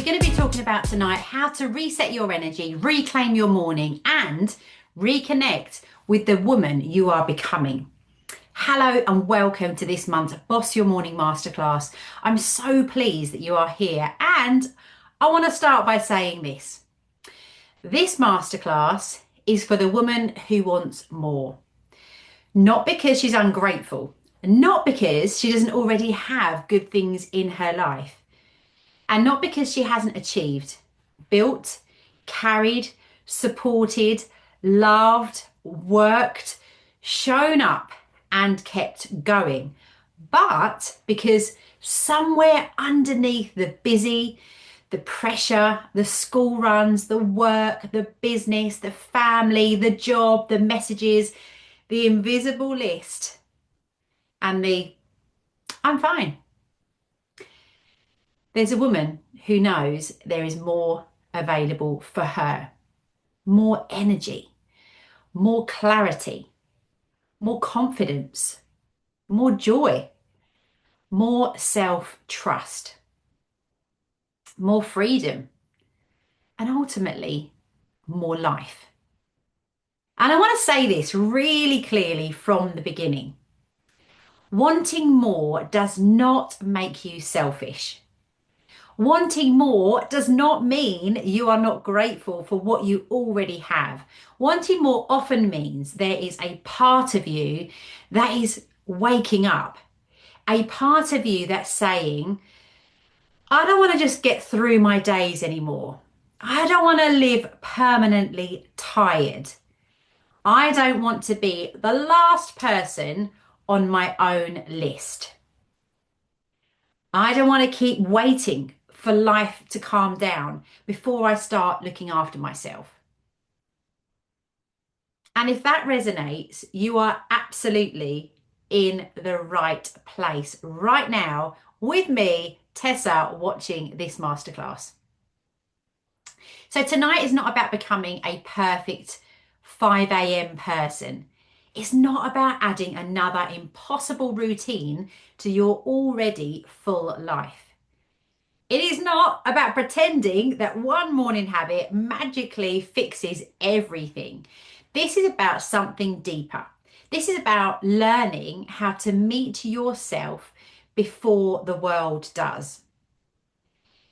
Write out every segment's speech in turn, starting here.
we're going to be talking about tonight how to reset your energy, reclaim your morning, and reconnect with the woman you are becoming. Hello and welcome to this month's Boss Your Morning Masterclass. I'm so pleased that you are here, and I want to start by saying this. This masterclass is for the woman who wants more. Not because she's ungrateful, not because she doesn't already have good things in her life, and not because she hasn't achieved, built, carried, supported, loved, worked, shown up, and kept going, but because somewhere underneath the busy, the pressure, the school runs, the work, the business, the family, the job, the messages, the invisible list, and the I'm fine. There's a woman who knows there is more available for her, more energy, more clarity, more confidence, more joy, more self-trust, more freedom, and ultimately more life. And I want to say this really clearly from the beginning. Wanting more does not make you selfish. Wanting more does not mean you are not grateful for what you already have. Wanting more often means there is a part of you that is waking up, a part of you that's saying, I don't want to just get through my days anymore. I don't want to live permanently tired. I don't want to be the last person on my own list. I don't want to keep waiting for life to calm down before I start looking after myself. And if that resonates, you are absolutely in the right place right now with me, Tessa, watching this masterclass. So tonight is not about becoming a perfect 5 a.m. person. It's not about adding another impossible routine to your already full life. It is not about pretending that one morning habit magically fixes everything. This is about something deeper. This is about learning how to meet yourself before the world does.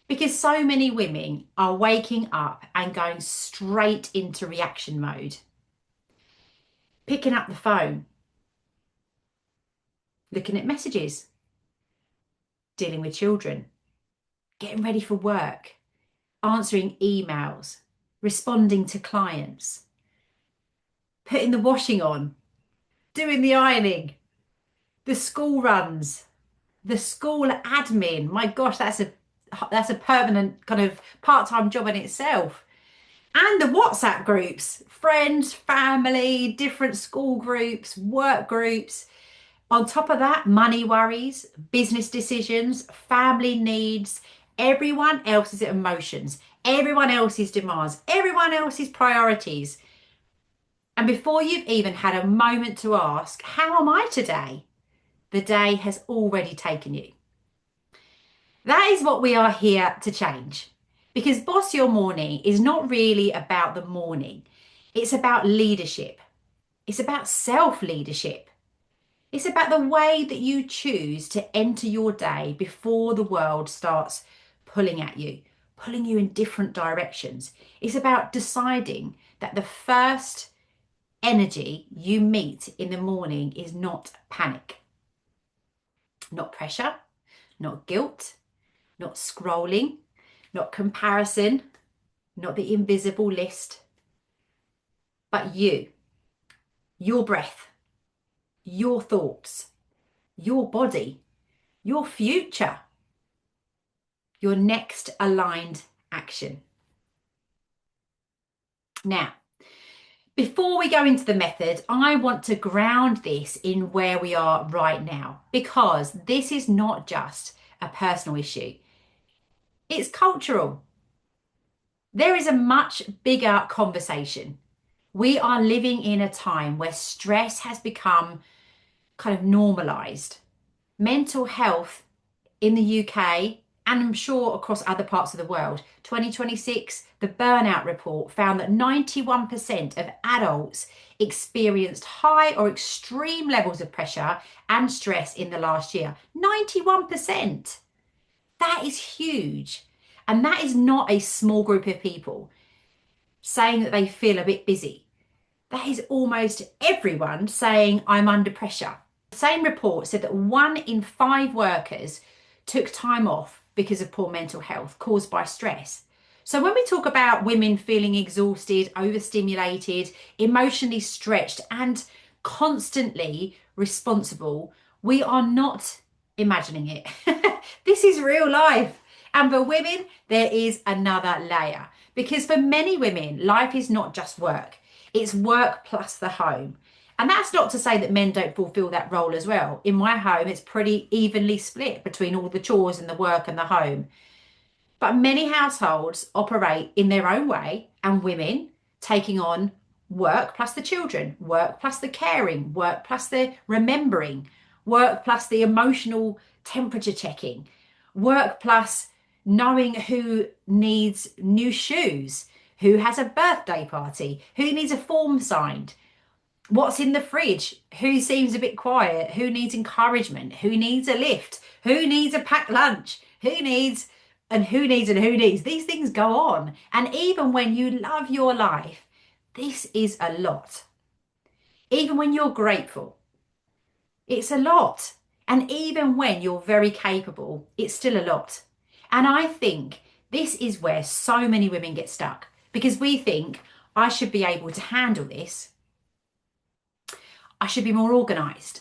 Because so many women are waking up and going straight into reaction mode. Picking up the phone, looking at messages, dealing with children, getting ready for work, answering emails, responding to clients, putting the washing on, doing the ironing, the school runs, the school admin. My gosh, that's a permanent kind of part-time job in itself. And the WhatsApp groups, friends, family, different school groups, work groups. On top of that, money worries, business decisions, family needs, everyone else's emotions, everyone else's demands, everyone else's priorities. And before you've even had a moment to ask, how am I today? The day has already taken you. That is what we are here to change. Because Boss Your Morning is not really about the morning. It's about leadership. It's about self-leadership. It's about the way that you choose to enter your day before the world starts pulling at you, pulling you in different directions. It's about deciding that the first energy you meet in the morning is not panic, not pressure, not guilt, not scrolling, not comparison, not the invisible list, but you, your breath, your thoughts, your body, your future, your next aligned action. Now, before we go into the method, I want to ground this in where we are right now, because this is not just a personal issue. It's cultural. There is a much bigger conversation. We are living in a time where stress has become kind of normalized. Mental health in the UK and I'm sure across other parts of the world. 2026, the burnout report found that 91% of adults experienced high or extreme levels of pressure and stress in the last year. 91%. That is huge. And that is not a small group of people saying that they feel a bit busy. That is almost everyone saying, I'm under pressure. The same report said that 1 in 5 workers took time off because of poor mental health caused by stress. So when we talk about women feeling exhausted, overstimulated, emotionally stretched, and constantly responsible, we are not imagining it. This is real life. And for women, there is another layer. Because for many women, life is not just work. It's work plus the home. And that's not to say that men don't fulfill that role as well. In my home, it's pretty evenly split between all the chores and the work and the home. But many households operate in their own way, and women taking on work plus the children, work plus the caring, work plus the remembering, work plus the emotional temperature checking, work plus knowing who needs new shoes, who has a birthday party, who needs a form signed, what's in the fridge, who seems a bit quiet, who needs encouragement, who needs a lift, who needs a packed lunch, who needs and who needs and who needs. These things go on. And even when you love your life, this is a lot. Even when you're grateful, it's a lot. And even when you're very capable, it's still a lot. And I think this is where so many women get stuck, because we think, I should be able to handle this. I should be more organised.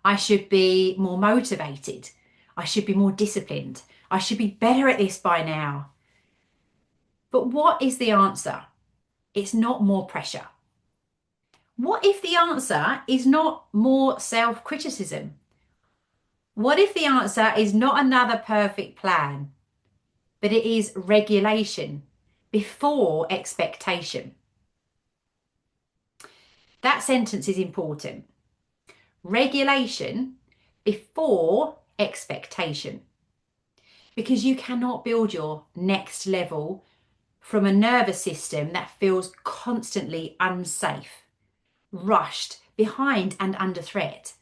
I should be more motivated. I should be more disciplined. I should be better at this by now. But what is the answer? It's not more pressure. What if the answer is not more self-criticism? What if the answer is not another perfect plan, but it is regulation before expectation? That sentence is important. Regulation before expectation. Because you cannot build your next level from a nervous system that feels constantly unsafe, rushed, behind, and under threat.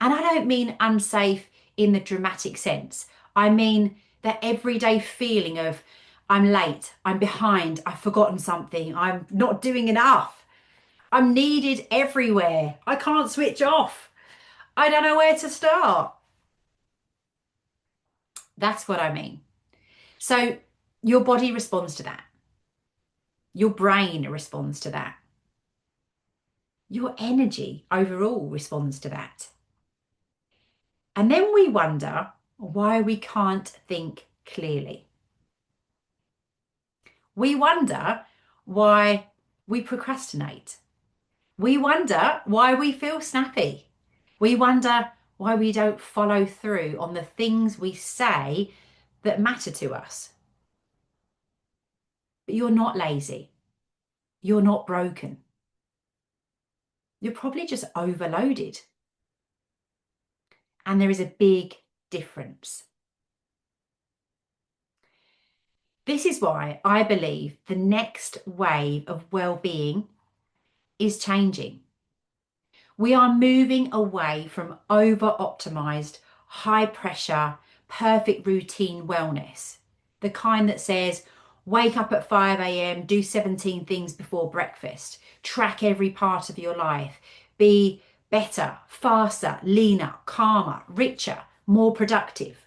And I don't mean unsafe in the dramatic sense. I mean that everyday feeling of I'm late, I'm behind, I've forgotten something, I'm not doing enough, I'm needed everywhere, I can't switch off, I don't know where to start. That's what I mean. So your body responds to that. Your brain responds to that. Your energy overall responds to that. And then we wonder why we can't think clearly. We wonder why we procrastinate. We wonder why we feel snappy. We wonder why we don't follow through on the things we say that matter to us. But you're not lazy. You're not broken. You're probably just overloaded. And there is a big difference. This is why I believe the next wave of well-being is changing. We are moving away from over-optimized, high-pressure, perfect routine wellness. The kind that says, wake up at 5 a.m, do 17 things before breakfast, track every part of your life, be better, faster, leaner, calmer, richer, more productive.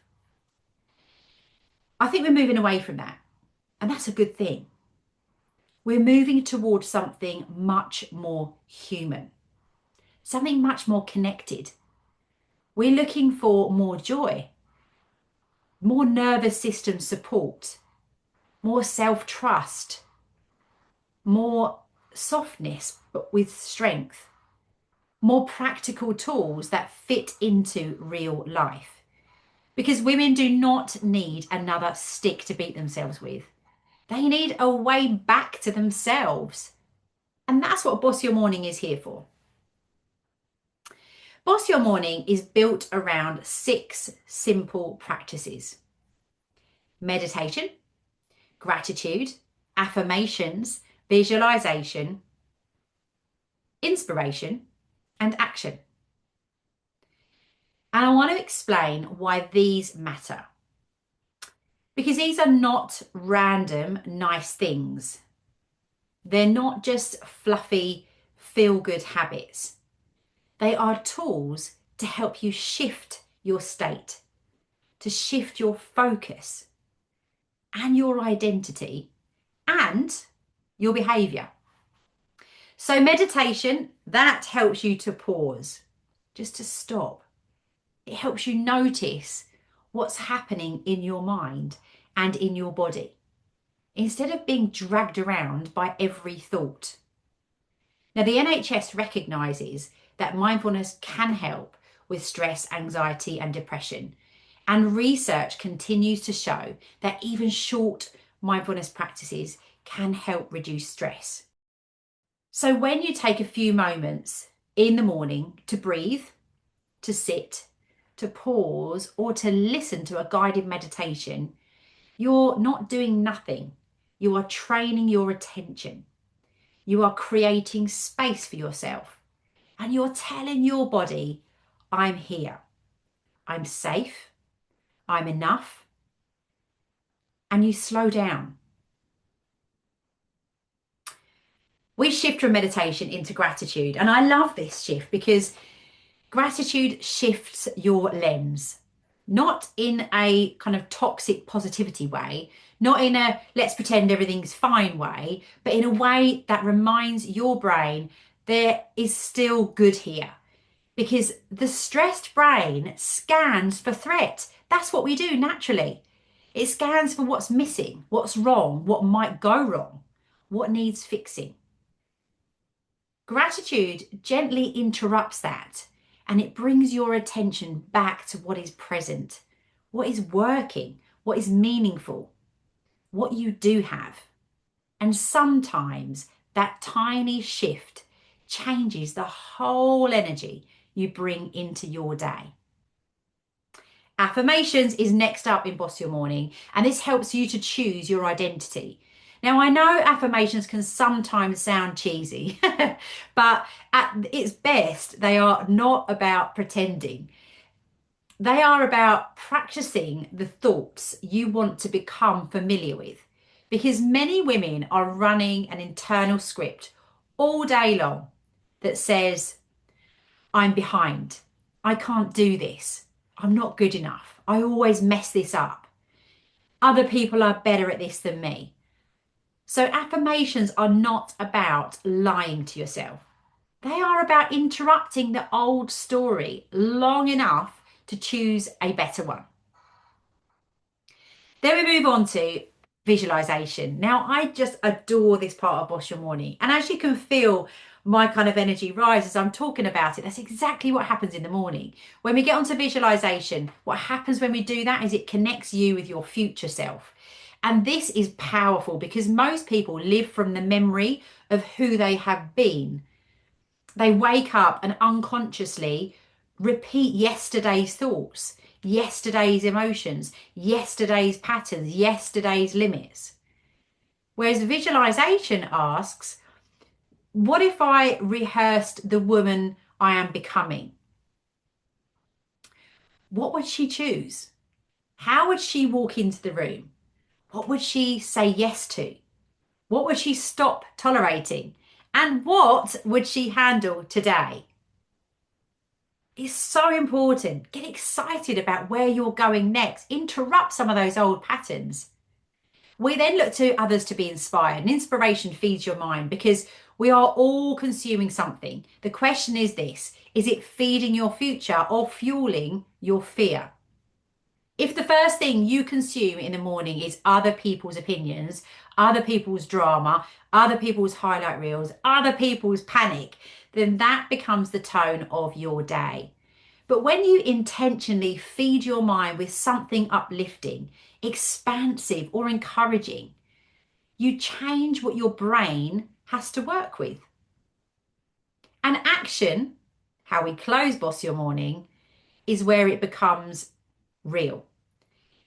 I think we're moving away from that, and that's a good thing. We're moving towards something much more human, something much more connected. We're looking for more joy, more nervous system support, more self-trust, more softness, but with strength, more practical tools that fit into real life. Because women do not need another stick to beat themselves with. They need a way back to themselves. And that's what Boss Your Morning is here for. Boss Your Morning is built around 6 simple practices. meditation, gratitude, affirmations, visualization, inspiration, and action. And I want to explain why these matter. Because these are not random, nice things. They're not just fluffy, feel-good habits. They are tools to help you shift your state, to shift your focus and your identity and your behavior. So meditation, that helps you to pause, just to stop. It helps you notice what's happening in your mind and in your body, instead of being dragged around by every thought. Now, the NHS recognises that mindfulness can help with stress, anxiety, and depression. And research continues to show that even short mindfulness practices can help reduce stress. So when you take a few moments in the morning to breathe, to sit, to pause, or to listen to a guided meditation, you're not doing nothing. You are training your attention. You are creating space for yourself. And you're telling your body, I'm here. I'm safe. I'm enough. And you slow down. We shift from meditation into gratitude. And I love this shift because gratitude shifts your lens, not in a kind of toxic positivity way, not in a let's pretend everything's fine way, but in a way that reminds your brain there is still good here. Because the stressed brain scans for threat. That's what we do naturally. It scans for what's missing, what's wrong, what might go wrong, what needs fixing. Gratitude gently interrupts that, and it brings your attention back to what is present, what is working, what is meaningful, what you do have. And sometimes that tiny shift changes the whole energy you bring into your day. Affirmations is next up in Boss Your Morning, and this helps you to choose your identity. Now, I know affirmations can sometimes sound cheesy, but at its best, they are not about pretending. They are about practicing the thoughts you want to become familiar with, because many women are running an internal script all day long that says, I'm behind. I can't do this. I'm not good enough. I always mess this up. Other people are better at this than me. So affirmations are not about lying to yourself. They are about interrupting the old story long enough to choose a better one. Then we move on to visualization. Now, I just adore this part of Boss Your Morning. And as you can feel, my kind of energy rise as I'm talking about it. That's exactly what happens in the morning. When we get onto visualization, what happens when we do that is it connects you with your future self. And this is powerful because most people live from the memory of who they have been. They wake up and unconsciously repeat yesterday's thoughts, yesterday's emotions, yesterday's patterns, yesterday's limits. Whereas visualization asks, what if I rehearsed the woman I am becoming? What would she choose? How would she walk into the room? What would she say yes to? What would she stop tolerating? And what would she handle today? It's so important. Get excited about where you're going next. Interrupt some of those old patterns. We then look to others to be inspired, and inspiration feeds your mind because we are all consuming something. The question is this: is it feeding your future or fueling your fear? If the first thing you consume in the morning is other people's opinions, other people's drama, other people's highlight reels, other people's panic, then that becomes the tone of your day. But when you intentionally feed your mind with something uplifting, expansive, or encouraging, you change what your brain has to work with. And action, how we close Boss Your Morning, is where it becomes real.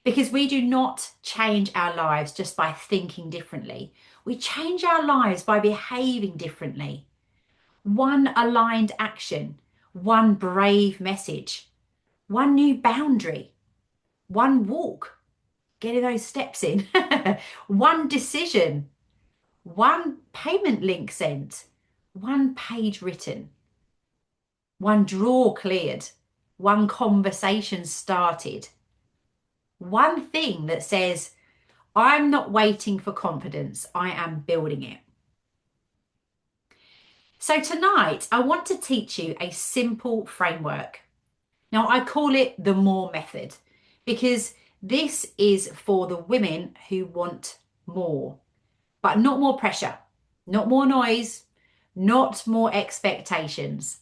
Because we do not change our lives just by thinking differently. We change our lives by behaving differently. One aligned action, one brave message, one new boundary, one walk, getting those steps in, one decision, one payment link sent, one page written, one drawer cleared, one conversation started, one thing that says, I'm not waiting for confidence, I am building it. So tonight, I want to teach you a simple framework. Now, I call it the more method because this is for the women who want more, but not more pressure, not more noise, not more expectations,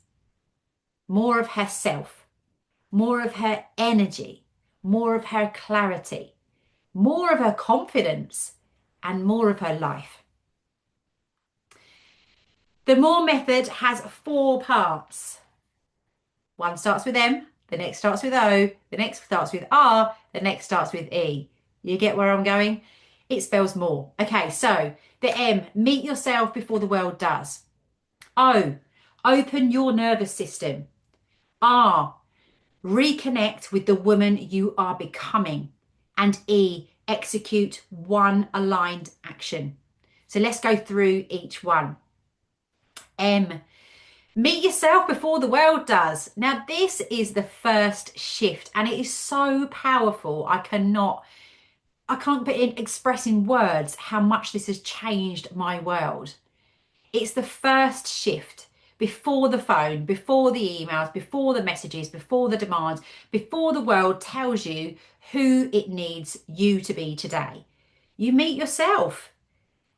more of herself, more of her energy, more of her clarity, more of her confidence, and more of her life. The more method has 4 parts. One starts with M, the next starts with O, the next starts with R, the next starts with E. You get where I'm going? It spells more. Okay, so the M, meet yourself before the world does. O, open your nervous system. R, reconnect with the woman you are becoming. And E, execute one aligned action. So let's go through each one. M, meet yourself before the world does. Now, this is the first shift and it is so powerful. I can't express in words how much this has changed my world. It's the first shift before the phone, before the emails, before the messages, before the demands, before the world tells you who it needs you to be today. You meet yourself.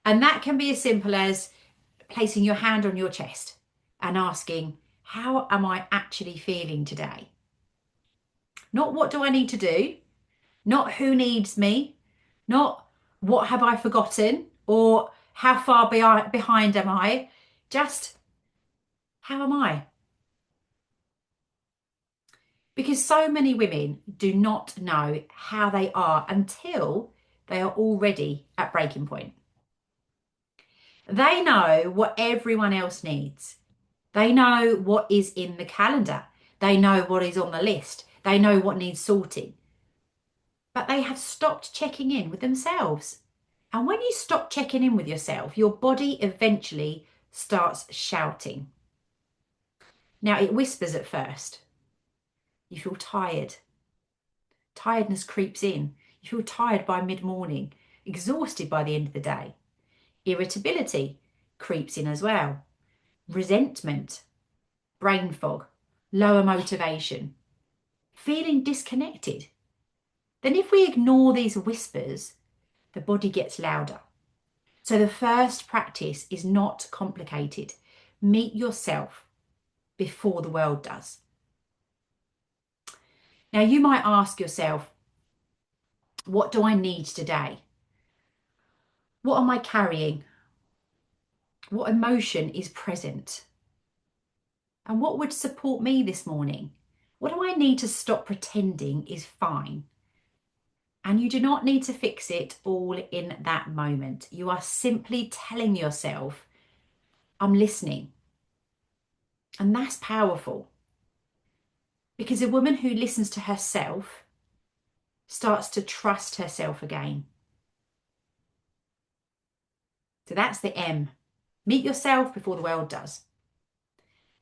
And that can be as simple as placing your hand on your chest and asking, how am I actually feeling today? Not what do I need to do? Not who needs me? Not what have I forgotten? Or how far behind am I? Just how am I? Because so many women do not know how they are until they are already at breaking point. They know what everyone else needs. They know what is in the calendar. They know what is on the list. They know what needs sorting. But they have stopped checking in with themselves. And when you stop checking in with yourself, your body eventually starts shouting. Now, it whispers at first. You feel tired. Tiredness creeps in. You feel tired by mid-morning, exhausted by the end of the day. Irritability creeps in as well. Resentment, brain fog, lower motivation, feeling disconnected. Then if we ignore these whispers, the body gets louder. So the first practice is not complicated. Meet yourself before the world does. Now you might ask yourself, what do I need today? What am I carrying? What emotion is present? And what would support me this morning? What do I need to stop pretending is fine? And you do not need to fix it all in that moment. You are simply telling yourself, I'm listening. And that's powerful. Because a woman who listens to herself starts to trust herself again. So that's the M. Meet yourself before the world does.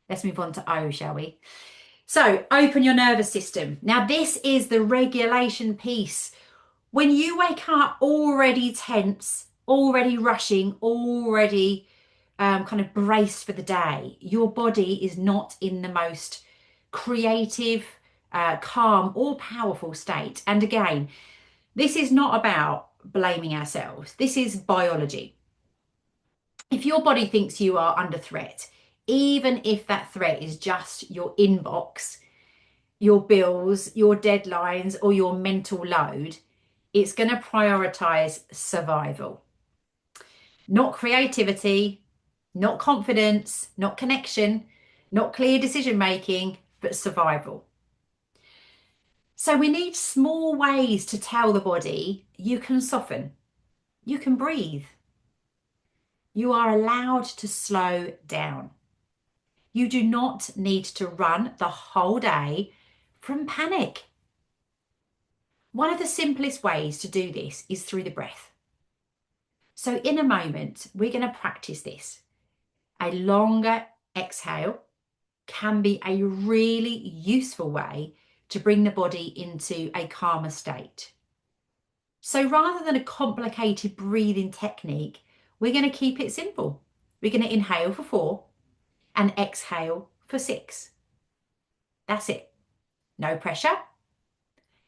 Let's move on to O, shall we? So open your nervous system. Now this is the regulation piece. When you wake up already tense, already rushing, already kind of braced for the day, your body is not in the most creative, calm or powerful state. And again, this is not about blaming ourselves. This is biology. If your body thinks you are under threat, even if that threat is just your inbox, your bills, your deadlines, or your mental load, it's going to prioritize survival. Not creativity, not confidence, not connection, not clear decision making, but survival. So we need small ways to tell the body you can soften, you can breathe, you are allowed to slow down. You do not need to run the whole day from panic. One of the simplest ways to do this is through the breath. So in a moment, we're going to practice this. A longer exhale can be a really useful way to bring the body into a calmer state. So rather than a complicated breathing technique, we're going to keep it simple. We're going to inhale for 4 and exhale for 6. That's it. No pressure,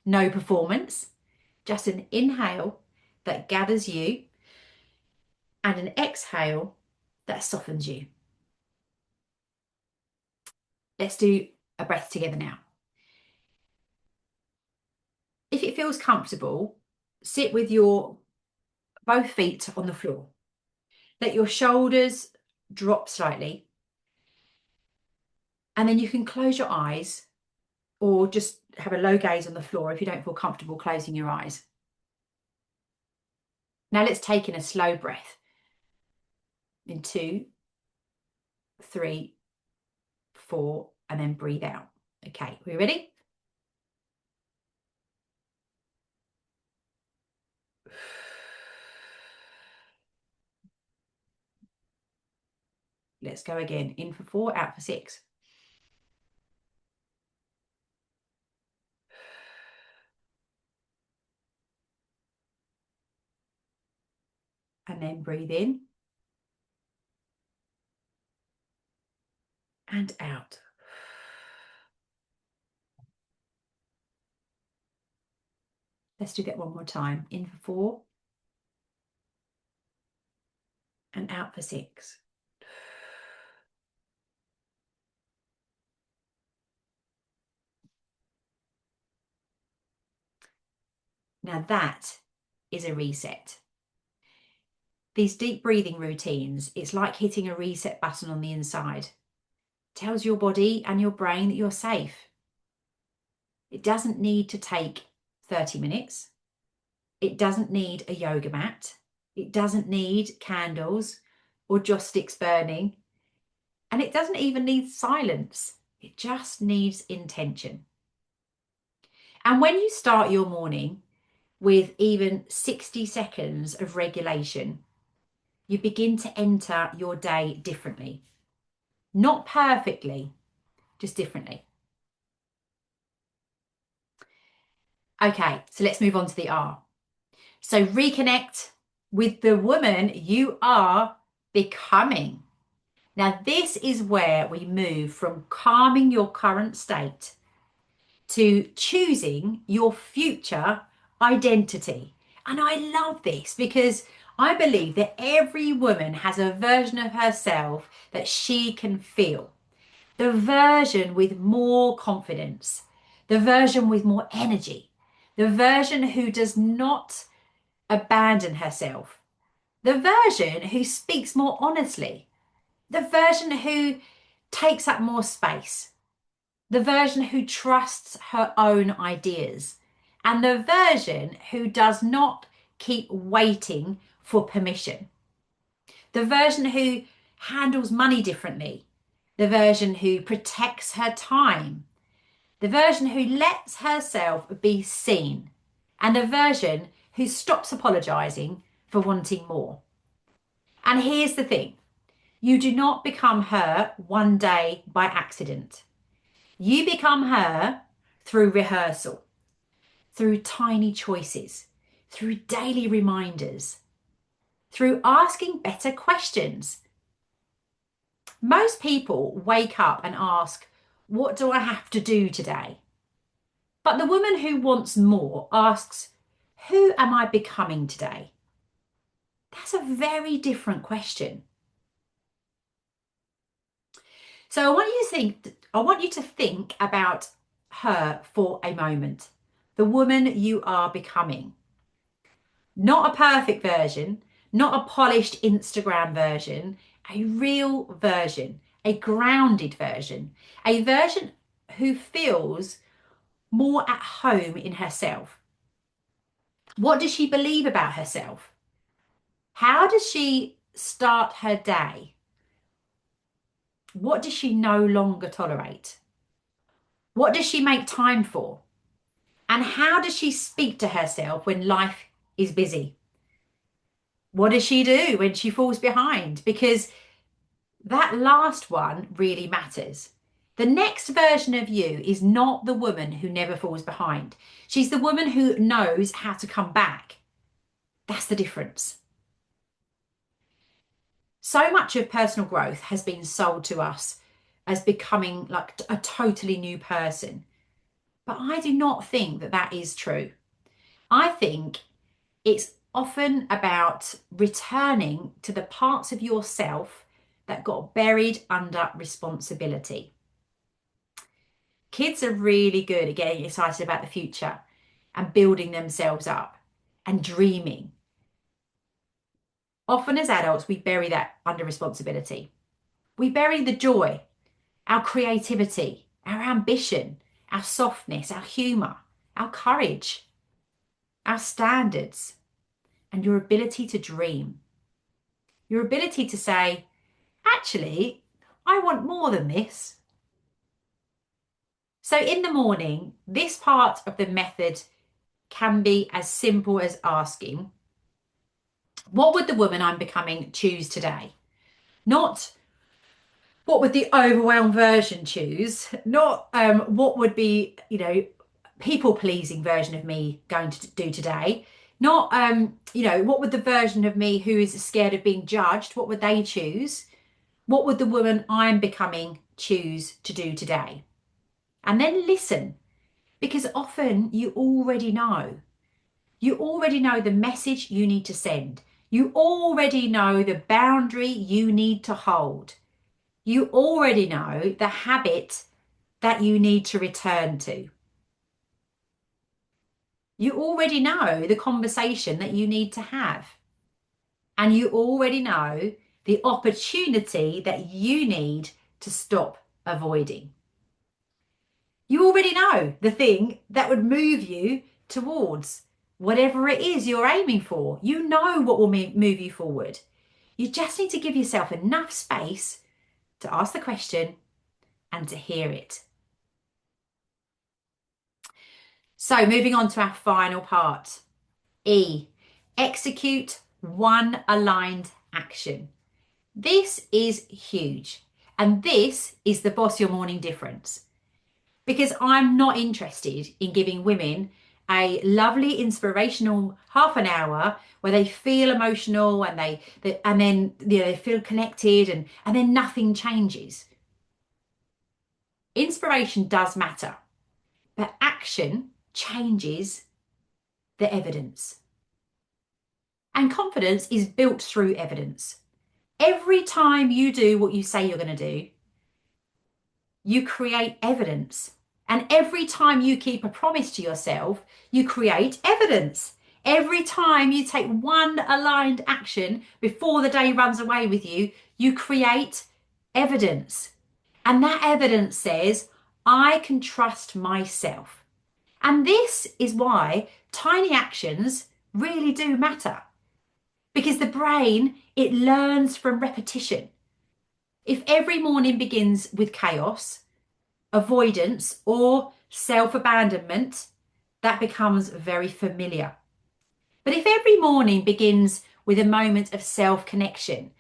no performance, just an inhale that gathers you and an exhale that softens you. Let's do a breath together now. If it feels comfortable, sit with your both feet on the floor. Let your shoulders drop slightly. And then you can close your eyes or just have a low gaze on the floor if you don't feel comfortable closing your eyes. Now let's take in a slow breath. In 2, 3, 4, and then breathe out. Okay, we ready? Let's go again. In for 4, out for 6. And then breathe in and out. Let's do that one more time. In for 4 and out for 6. Now that is a reset. These deep breathing routines, it's like hitting a reset button on the inside. It tells your body and your brain that you're safe. It doesn't need to take 30 minutes. It doesn't need a yoga mat. It doesn't need candles or joss sticks burning. And it doesn't even need silence. It just needs intention. And when you start your morning with even 60 seconds of regulation, you begin to enter your day differently. Not perfectly, just differently. Okay, so let's move on to the R. So reconnect with the woman you are becoming. Now, this is where we move from calming your current state to choosing your future identity. And I love this because I believe that every woman has a version of herself that she can feel. The version with more confidence, the version with more energy, the version who does not abandon herself, the version who speaks more honestly, the version who takes up more space, the version who trusts her own ideas, and the version who does not keep waiting for permission, the version who handles money differently, the version who protects her time, the version who lets herself be seen, and the version who stops apologizing for wanting more. And here's the thing. You do not become her one day by accident. You become her through rehearsal, through tiny choices, through daily reminders, through asking better questions. Most people wake up and ask, what do I have to do today? But the woman who wants more asks, who am I becoming today? That's a very different question. So I want you to think about her for a moment. The woman you are becoming. Not a perfect version, not a polished Instagram version, a real version, a grounded version, a version who feels more at home in herself? What does she believe about herself? How does she start her day? What does she no longer tolerate? What does she make time for? And how does she speak to herself when life is busy? What does she do when she falls behind? Because that last one really matters. The next version of you is not the woman who never falls behind. She's the woman who knows how to come back. That's the difference. So much of personal growth has been sold to us as becoming like a totally new person. But I do not think that that is true. I think it's often about returning to the parts of yourself that got buried under responsibility. Kids are really good at getting excited about the future and building themselves up and dreaming. Often as adults, we bury that under responsibility. We bury the joy, our creativity, our ambition, our softness, our humour, our courage, our standards, and your ability to dream. Your ability to say, actually, I want more than this. So in the morning, this part of the method can be as simple as asking, what would the woman I'm becoming choose today? Not what would the overwhelmed version choose? Not what would be, people pleasing version of me going to do today? Not, what would the version of me who is scared of being judged, what would they choose? What would the woman I'm becoming choose to do today? And then listen, because often you already know. You already know the message you need to send. You already know the boundary you need to hold. You already know the habit that you need to return to. You already know the conversation that you need to have. And you already know the opportunity that you need to stop avoiding. You already know the thing that would move you towards whatever it is you're aiming for. You know what will move you forward. You just need to give yourself enough space to ask the question and to hear it. So moving on to our final part. E, execute one aligned action. This is huge. And this is the Boss Your Morning difference. Because I'm not interested in giving women a lovely inspirational half an hour where they feel emotional and then they feel connected and then nothing changes. Inspiration does matter, but action changes the evidence. And confidence is built through evidence. Every time you do what you say you're going to do, you create evidence. And every time you keep a promise to yourself, you create evidence. Every time you take one aligned action before the day runs away with you, you create evidence. And that evidence says, I can trust myself. And this is why tiny actions really do matter. Because the brain, it learns from repetition. If every morning begins with chaos, avoidance, or self-abandonment, that becomes very familiar. But if every morning begins with a moment of self-connection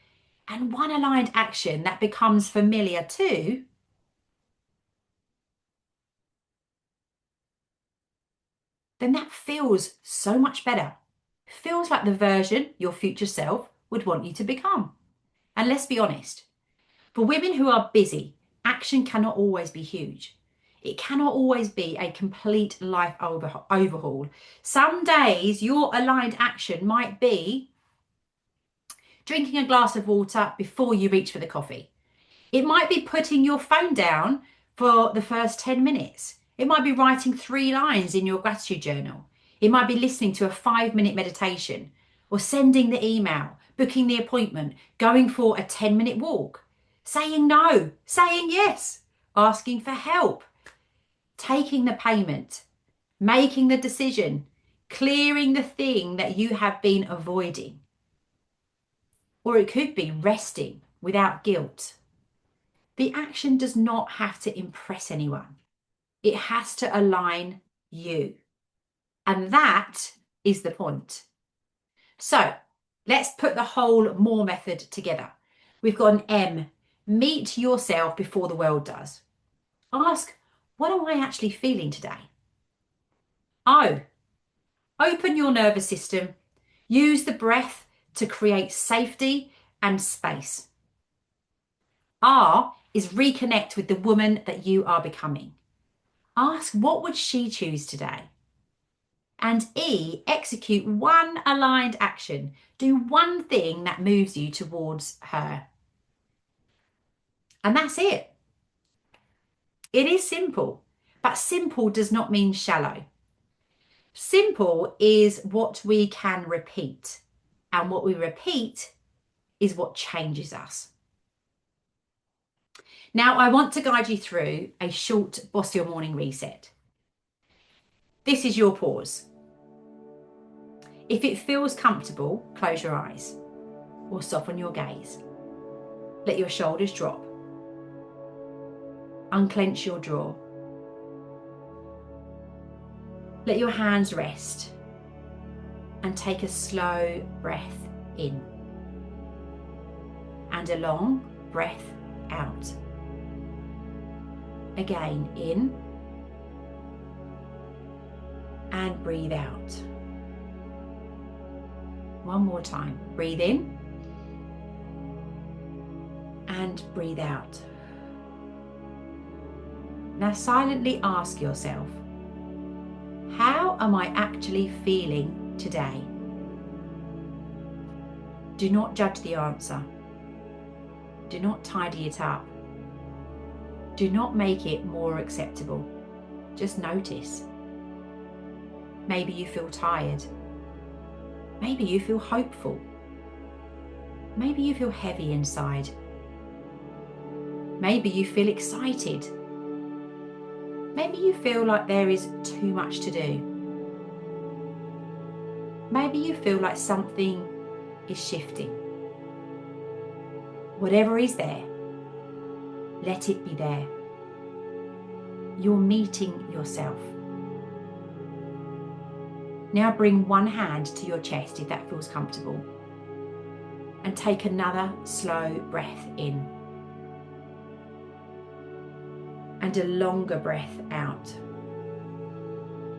and one aligned action that becomes familiar too, then that feels so much better. Feels like the version your future self would want you to become. And let's be honest, for women who are busy, action cannot always be huge. It cannot always be a complete life overhaul. Some days your aligned action might be drinking a glass of water before you reach for the coffee. It might be putting your phone down for the first 10 minutes. It might be writing 3 lines in your gratitude journal. It might be listening to a 5-minute meditation or sending the email, booking the appointment, going for a 10-minute walk, saying no, saying yes, asking for help. taking the payment, making the decision, clearing the thing that you have been avoiding. Or it could be resting without guilt. The action does not have to impress anyone. It has to align you. And that is the point. So let's put the whole MORE method together. We've got an M, meet yourself before the world does. Ask, what am I actually feeling today? O, open your nervous system. Use the breath to create safety and space. R is reconnect with the woman that you are becoming. Ask, what would she choose today? And E, execute one aligned action. Do one thing that moves you towards her. And that's it. It is simple, but simple does not mean shallow. Simple is what we can repeat, and what we repeat is what changes us. Now, I want to guide you through a short Boss Your Morning reset. This is your pause. If it feels comfortable, close your eyes or soften your gaze. Let your shoulders drop. Unclench your jaw. Let your hands rest and take a slow breath in and a long breath out. Again, in and breathe out. One more time. Breathe in and breathe out. Now silently ask yourself, how am I actually feeling today? Do not judge the answer. Do not tidy it up. Do not make it more acceptable. Just notice. Maybe you feel tired. Maybe you feel hopeful. Maybe you feel heavy inside. Maybe you feel excited. Maybe you feel like there is too much to do. Maybe you feel like something is shifting. Whatever is there, let it be there. You're meeting yourself. Now bring one hand to your chest if that feels comfortable. And take another slow breath in. And a longer breath out.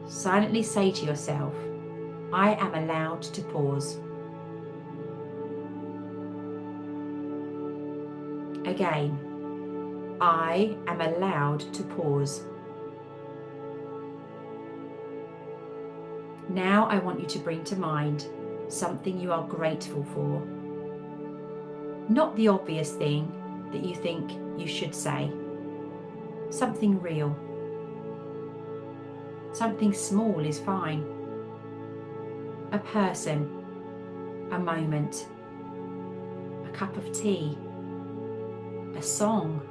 Silently say to yourself, I am allowed to pause. Again, I am allowed to pause. Now I want you to bring to mind something you are grateful for. Not the obvious thing that you think you should say. Something real. Something small is fine. A person, a moment, a cup of tea, a song,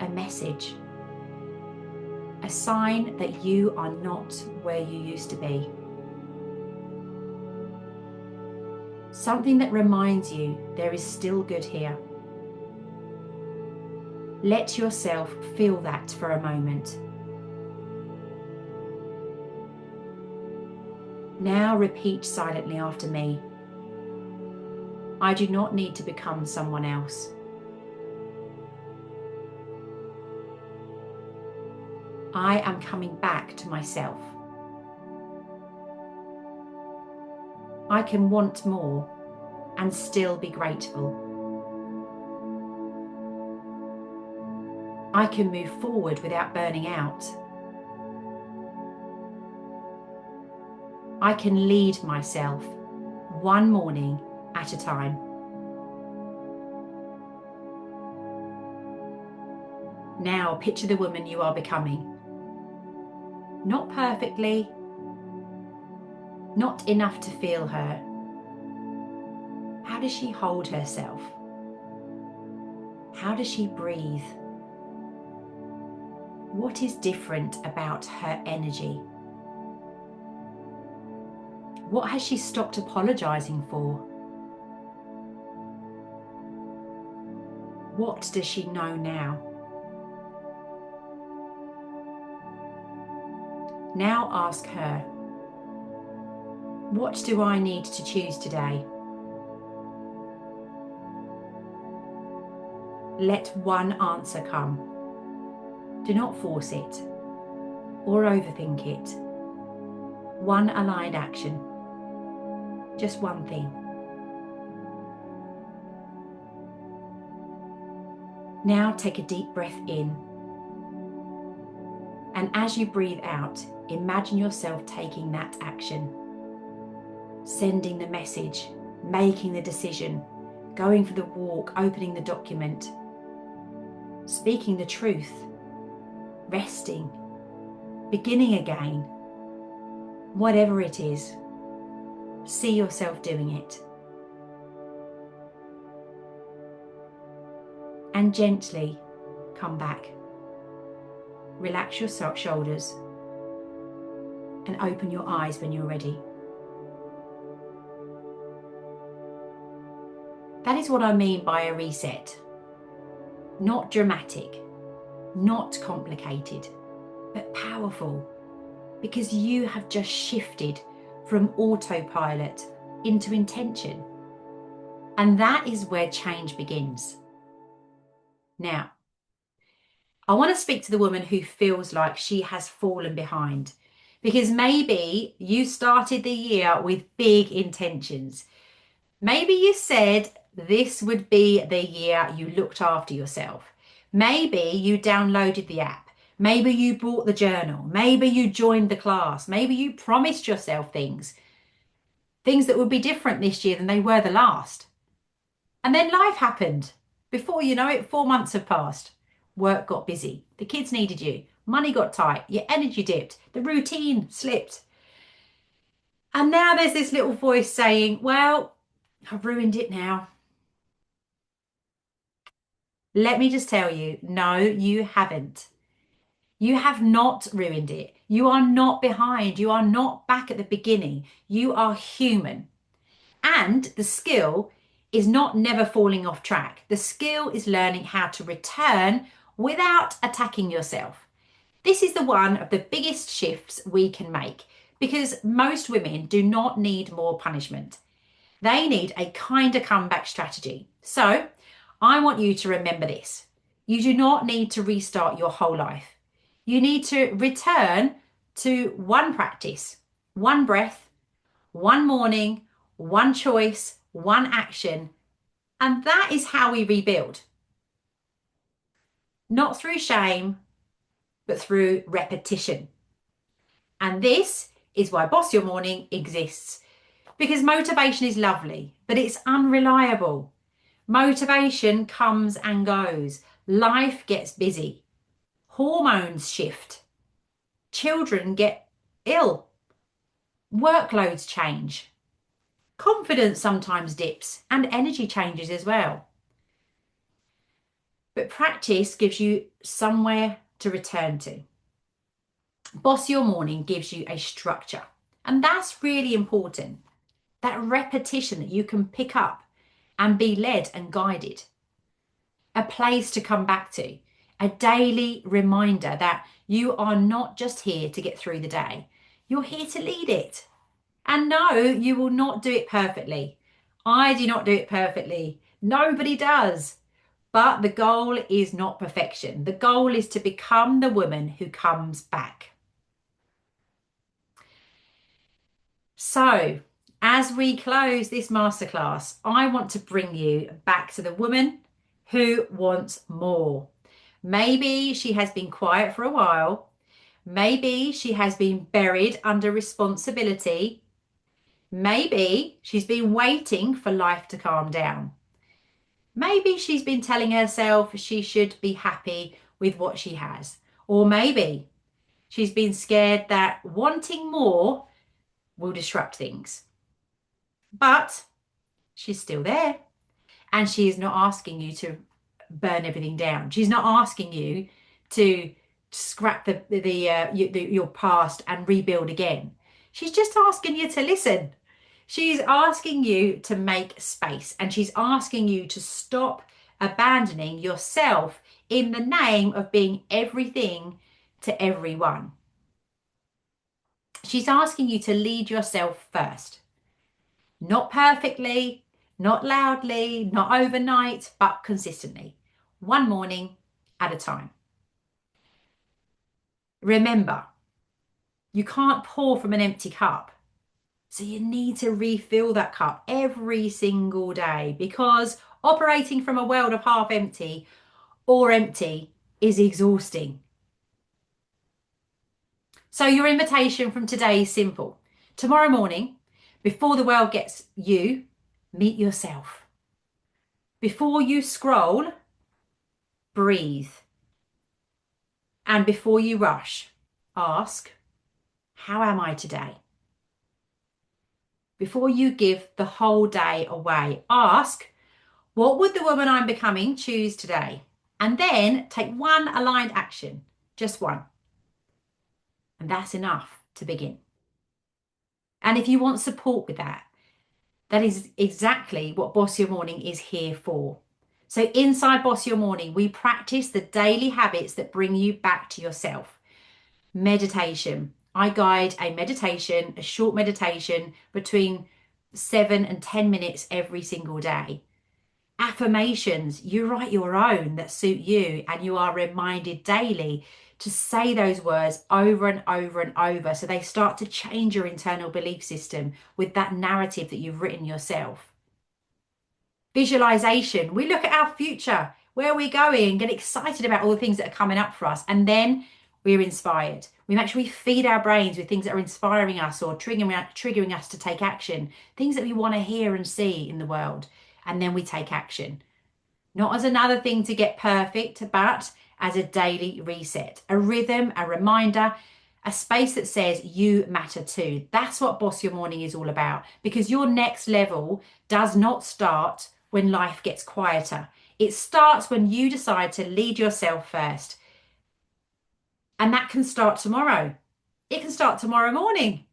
a message, a sign that you are not where you used to be. Something that reminds you there is still good here. Let yourself feel that for a moment. Now repeat silently after me. I do not need to become someone else. I am coming back to myself. I can want more and still be grateful. I can move forward without burning out. I can lead myself one morning at a time. Now picture the woman you are becoming. Not perfectly, not enough to feel her. How does she hold herself? How does she breathe? What is different about her energy? What has she stopped apologizing for? What does she know now? Now ask her, what do I need to choose today? Let one answer come. Do not force it or overthink it. One aligned action. Just one thing. Now take a deep breath in. And as you breathe out, imagine yourself taking that action. Sending the message, making the decision, going for the walk, opening the document, speaking the truth, resting, beginning again, whatever it is, see yourself doing it. And gently come back. Relax your shoulders and open your eyes when you're ready. That is what I mean by a reset. Not dramatic, not complicated, but powerful, because you have just shifted from autopilot into intention. And that is where change begins. Now, I want to speak to the woman who feels like she has fallen behind, because maybe you started the year with big intentions. Maybe you said this would be the year you looked after yourself. Maybe you downloaded the app. Maybe you bought the journal. Maybe you joined the class. Maybe you promised yourself things that would be different this year than they were the last. And then life happened. Before you know it, 4 months have passed. Work got busy. The kids needed you. Money got tight. Your energy dipped. The routine slipped. And now there's this little voice saying, well, I've ruined it now. Let me just tell you, no, you haven't. You have not ruined it. You are not behind. You are not back at the beginning. You are human. And the skill is not never falling off track. The skill is learning how to return without attacking yourself. This is the one of the biggest shifts we can make, because most women do not need more punishment. They need a kinder comeback strategy. So I want you to remember this. You do not need to restart your whole life. You need to return to one practice, one breath, one morning, one choice, one action. And that is how we rebuild. Not through shame, but through repetition. And this is why Boss Your Morning exists. Because motivation is lovely, but it's unreliable. Motivation comes and goes. Life gets busy. Hormones shift. Children get ill. Workloads change. Confidence sometimes dips, and energy changes as well. But practice gives you somewhere to return to. Boss Your Morning gives you a structure, and that's really important. That repetition that you can pick up and be led and guided. A place to come back to, a daily reminder that you are not just here to get through the day. You're here to lead it. And no, you will not do it perfectly. I do not do it perfectly. Nobody does. But the goal is not perfection. The goal is to become the woman who comes back. So, as we close this masterclass, I want to bring you back to the woman who wants more. Maybe she has been quiet for a while. Maybe she has been buried under responsibility. Maybe she's been waiting for life to calm down. Maybe she's been telling herself she should be happy with what she has. Or maybe she's been scared that wanting more will disrupt things. But she's still there. And she is not asking you to burn everything down. She's not asking you to scrap your past and rebuild again. She's just asking you to listen. She's asking you to make space, and she's asking you to stop abandoning yourself in the name of being everything to everyone. She's asking you to lead yourself first. Not perfectly, not loudly, not overnight, but consistently. One morning at a time. Remember, you can't pour from an empty cup. So you need to refill that cup every single day, because operating from a world of half empty or empty is exhausting. So your invitation from today is simple. Tomorrow morning, before the world gets you, meet yourself. Before you scroll, breathe. And before you rush, ask, how am I today? Before you give the whole day away, ask, what would the woman I'm becoming choose today? And then take one aligned action, just one. And that's enough to begin. And if you want support with that, that is exactly what Boss Your Morning is here for. So inside Boss Your Morning, we practice the daily habits that bring you back to yourself. Meditation. I guide a meditation, a short meditation between 7 and 10 minutes every single day. Affirmations, you write your own that suit you, and you are reminded daily to say those words over and over and over, so they start to change your internal belief system with that narrative that you've written yourself. Visualization, we look at our future, where we're going, get excited about all the things that are coming up for us, and then we're inspired. We make sure we feed our brains with things that are inspiring us or triggering us to take action, things that we want to hear and see in the world, and then we take action. Not as another thing to get perfect, but as a daily reset, a rhythm, a reminder, a space that says you matter too. That's what Boss Your Morning is all about, because your next level does not start when life gets quieter. It starts when you decide to lead yourself first. And that can start tomorrow. It can start tomorrow morning.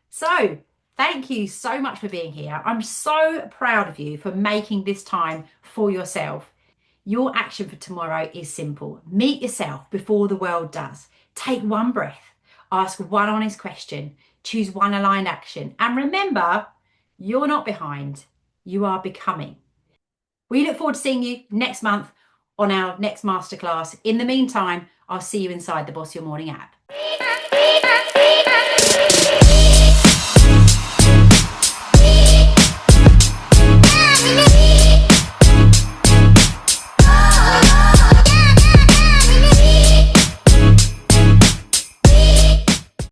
So thank you so much for being here. I'm so proud of you for making this time for yourself. Your action for tomorrow is simple. Meet yourself before the world does. Take one breath. Ask one honest question. Choose one aligned action. And remember, you're not behind. You are becoming. We look forward to seeing you next month on our next masterclass. In the meantime, I'll see you inside the Boss Your Morning app.